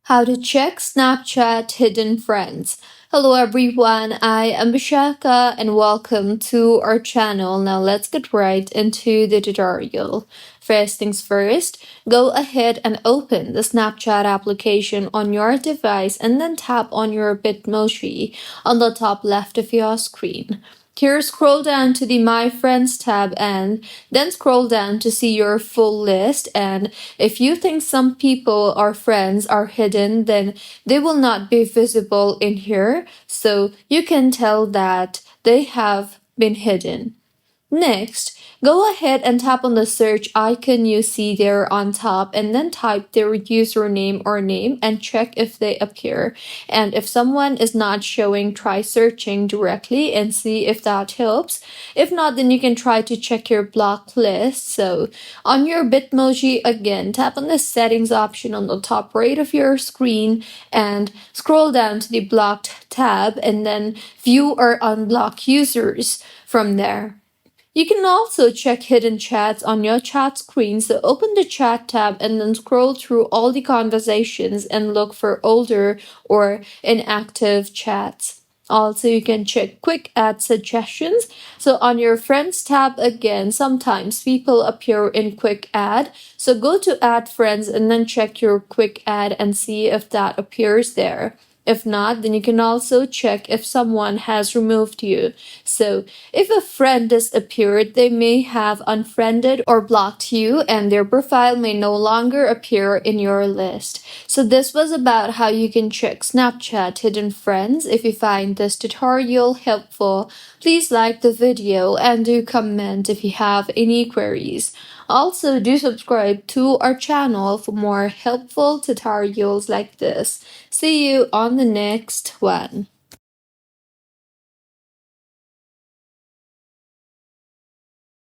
How to check Snapchat hidden friends. Hello everyone, I am Bishaka and welcome to our channel. Now let's get right into the tutorial. First things first, go ahead and open the Snapchat application on your device and then tap on your Bitmoji on the top left of your screen. Here, scroll down to the My Friends tab and then scroll down to see your full list. And if you think some people or friends are hidden, then they will not be visible in here. So you can tell that they have been hidden. Next, go ahead and tap on the search icon you see there on top and then type their username or name and check if they appear. And if someone is not showing, try searching directly and see if that helps. If not, then you can try to check your block list. So on your Bitmoji, again, tap on the settings option on the top right of your screen and scroll down to the blocked tab and then view or unblock users from there. You can also check hidden chats on your chat screen, so open the chat tab and then scroll through all the conversations and look for older or inactive chats. Also, you can check quick add suggestions. So on your friends tab again, sometimes people appear in quick add. So go to add friends and then check your quick add and see if that appears there. If not, then you can also check if someone has removed you. So if a friend disappeared, they may have unfriended or blocked you and their profile may no longer appear in your list. So this was about how you can check Snapchat hidden friends. If you find this tutorial helpful, please like the video and do comment if you have any queries. Also, do subscribe to our channel for more helpful tutorials like this. See you on the next one.